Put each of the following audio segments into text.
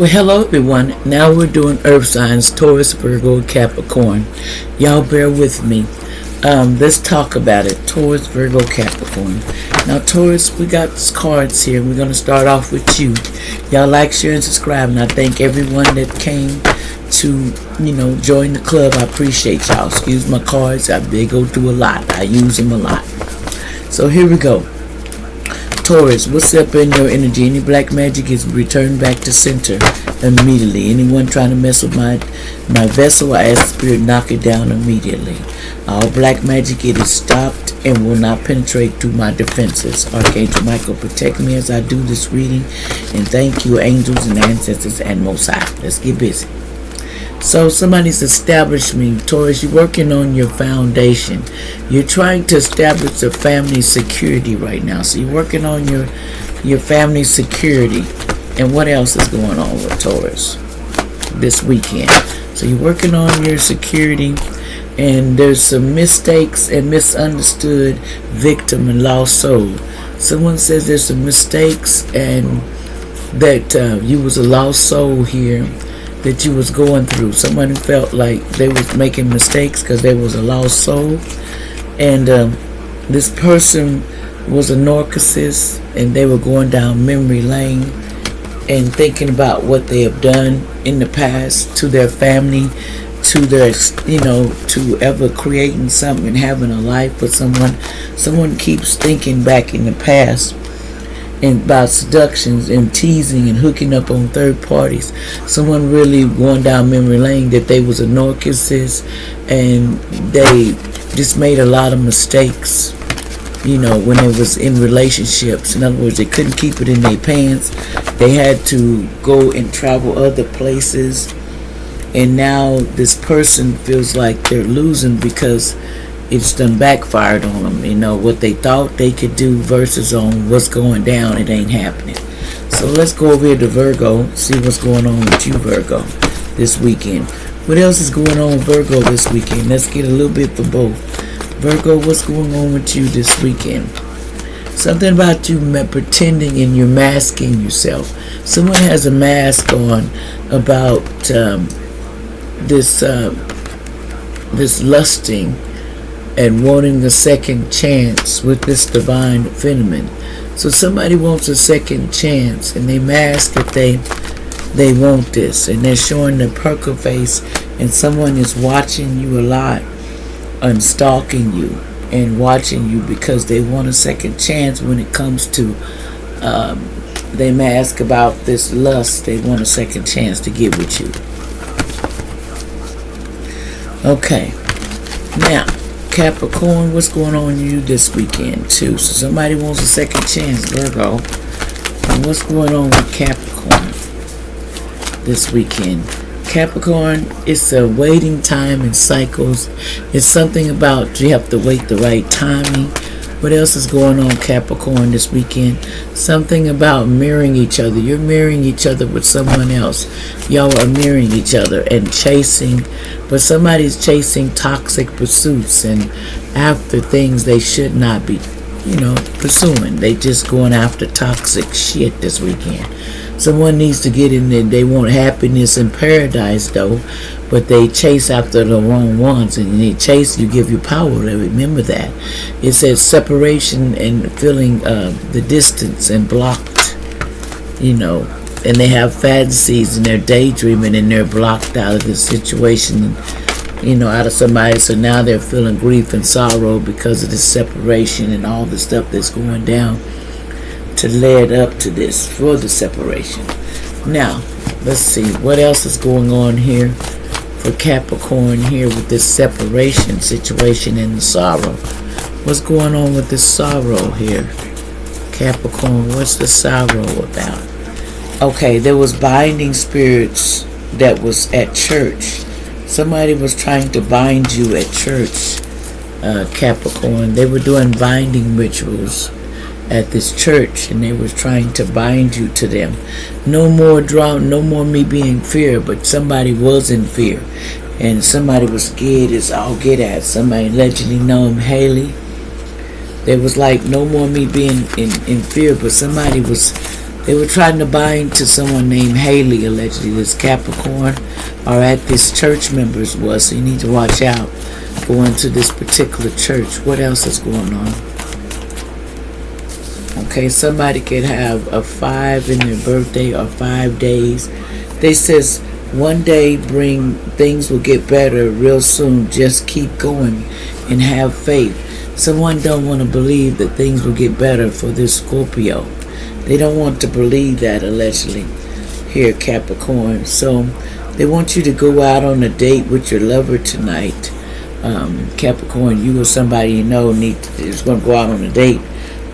Well, hello everyone. Now we're doing Earth signs, Taurus, Virgo, Capricorn. Y'all bear with me. Let's talk about it. Taurus, Virgo, Capricorn. Now, Taurus, we got cards here. We're going to start off with you. Y'all like, share, and subscribe. And I thank everyone that came to, join the club. I appreciate y'all. Excuse my cards. They go through a lot. I use them a lot. So here we go. Taurus, what's up in your energy? Any black magic is returned back to center immediately. Anyone trying to mess with my vessel, I ask the spirit, knock it down immediately. All black magic, it is stopped and will not penetrate through my defenses. Archangel Michael, protect me as I do this reading. And thank you, angels and ancestors and Most High. Let's get busy. So somebody's established me. Taurus, you're working on your foundation. You're trying to establish a family security right now. So you're working on your family security. And what else is going on with Taurus this weekend? So you're working on your security, and there's some mistakes and misunderstood victim and lost soul. Someone says there's some mistakes and that you was a lost soul here that you was going through. Someone who felt like they was making mistakes because there was a lost soul. And this person was a narcissist, and they were going down memory lane and thinking about what they have done in the past to their family, to their, to ever creating something and having a life with someone. Someone keeps thinking back in the past and about seductions and teasing and hooking up on third parties. Someone really going down memory lane that they was a narcissist and they just made a lot of mistakes, when they was in relationships. In other words, they couldn't keep it in their pants. They had to go and travel other places. And now this person feels like they're losing because it's done backfired on them. What they thought they could do versus on what's going down, it ain't happening. So let's go over here to Virgo, see what's going on with you, Virgo, this weekend. What else is going on, Virgo, this weekend? Let's get a little bit for both. Virgo, what's going on with you this weekend? Something about you pretending and you're masking yourself. Someone has a mask on about this lusting and wanting a second chance with this divine phenomenon. So somebody wants a second chance, and they mask that they want this, and they're showing their poker face, and someone is watching you a lot and stalking you and watching you because they want a second chance when it comes to they mask about this lust. They want a second chance to get with you. Okay, now Capricorn, what's going on with you this weekend too? So somebody wants a second chance, Virgo. And what's going on with Capricorn this weekend? Capricorn, it's a waiting time in cycles. It's something about you have to wait the right timing. What else is going on, Capricorn, this weekend? Something about mirroring each other. You're mirroring each other with someone else. Y'all are mirroring each other and chasing, but somebody's chasing toxic pursuits and after things they should not be, pursuing. They just going after toxic shit this weekend. Someone needs to get in there. They want happiness in paradise, though, but they chase after the wrong ones. And they chase, you give you power. Remember that. It says separation and feeling the distance and blocked, and they have fantasies and they're daydreaming and they're blocked out of the situation, out of somebody. So now they're feeling grief and sorrow because of the separation and all the stuff that's going down to lead up to this for the separation. Now, let's see what else is going on here for Capricorn here with this separation situation and the sorrow. What's going on with this sorrow here? Capricorn, what's the sorrow about? Okay, there was binding spirits that was at church. Somebody was trying to bind you at church, Capricorn. They were doing binding rituals at this church, and they was trying to bind you to them. No more drama, no more me being fear, but somebody was in fear, and somebody was scared as all get at. Somebody allegedly know him, Haley. There was like no more me being in fear, but somebody was They were trying to bind to someone named Haley, allegedly, this Capricorn, or at this church members was. So you need to watch out going to this particular church. What else is going on? Okay, somebody could have a 5 in their birthday or 5 days. They says one day things will get better real soon. Just keep going and have faith. Someone don't want to believe that things will get better for this Scorpio. They don't want to believe that, allegedly, here, Capricorn. So they want you to go out on a date with your lover tonight. Capricorn, you or somebody you know is going to go out on a date.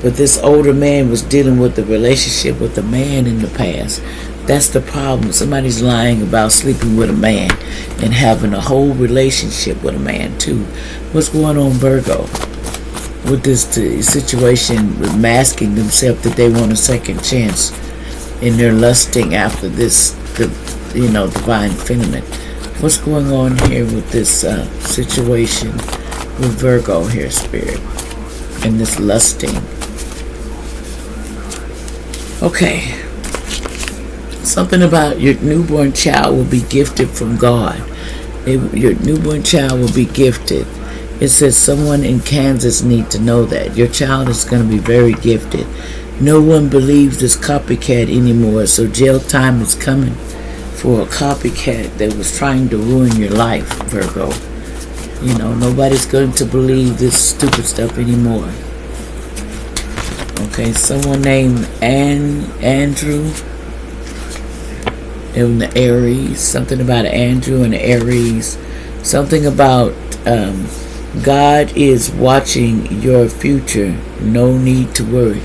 But this older man was dealing with the relationship with a man in the past. That's the problem. Somebody's lying about sleeping with a man and having a whole relationship with a man too. What's going on, Virgo? With this situation with masking themselves that they want a second chance and they're lusting after this, divine feminine. What's going on here with this situation with Virgo here, Spirit, and this lusting? Okay. Something about your newborn child will be gifted from God. Your newborn child will be gifted. It says someone in Kansas need to know that. Your child is going to be very gifted. No one believes this copycat anymore, so jail time is coming for a copycat that was trying to ruin your life, Virgo. Nobody's going to believe this stupid stuff anymore. Okay, someone named Andrew in the Aries. Something about Andrew and the Aries. Something about God is watching your future. No need to worry.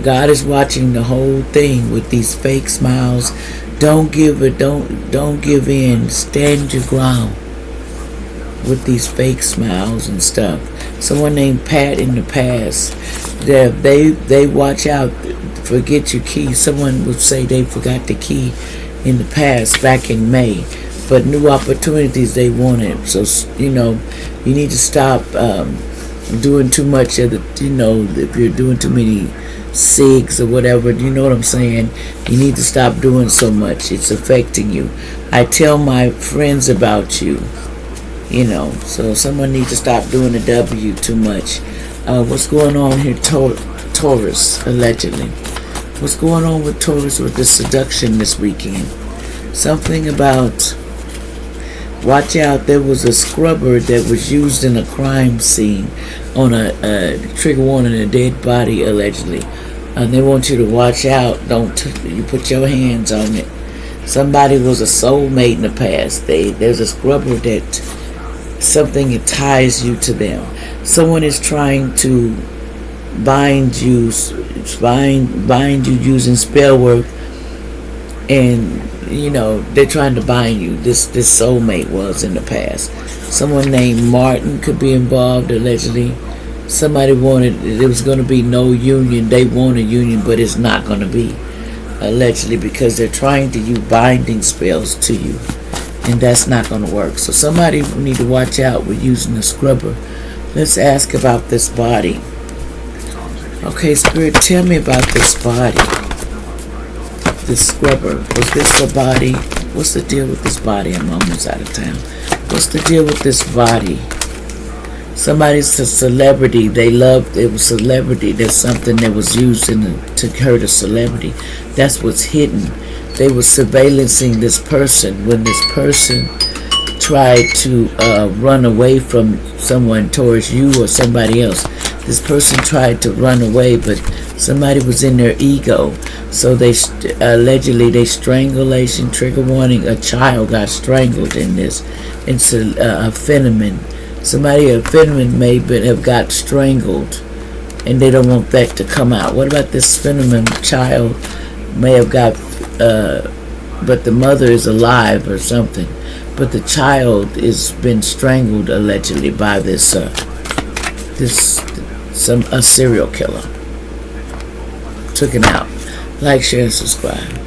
God is watching the whole thing with these fake smiles. Don't give in. Stand your ground with these fake smiles and stuff. Someone named Pat in the past. They watch out. Forget your key. Someone would say they forgot the key in the past back in May. But new opportunities they wanted. So, you need to stop doing too much of the, if you're doing too many cigs or whatever, you know what I'm saying? You need to stop doing so much. It's affecting you. I tell my friends about you, so someone needs to stop doing the W too much. What's going on here, Taurus, allegedly? What's going on with Taurus with the seduction this weekend? Something about... Watch out, there was a scrubber that was used in a crime scene on a trigger warning, a dead body, allegedly. And they want you to watch out. Don't you put your hands on it. Somebody was a soulmate in the past. There's a scrubber that something that ties you to them. Someone is trying to bind you using spell work, and they're trying to bind you. This soulmate was in the past. Someone named Martin could be involved, allegedly. Somebody there was going to be no union. They want a union, but it's not going to be, allegedly, because they're trying to use binding spells to you, and that's not going to work. So somebody need to watch out with using a scrubber. Let's ask about this body. Okay, Spirit, tell me about this body. This scrubber. Was this a body? What's the deal with this body? I'm almost out of time. What's the deal with this body? Somebody's a celebrity. It was celebrity. There's something that was used to hurt a celebrity. That's what's hidden. They were surveillancing this person. When this person tried to run away from someone towards you or somebody else, this person tried to run away, but somebody was in their ego. So allegedly strangulation, trigger warning, a child got strangled in this. It's a phenomenon. A phenomenon may have got strangled, and they don't want that to come out. What about this phenomenon? Child may have got, but the mother is alive or something. But the child is been strangled allegedly by a serial killer. Took him out. Like, share, and subscribe.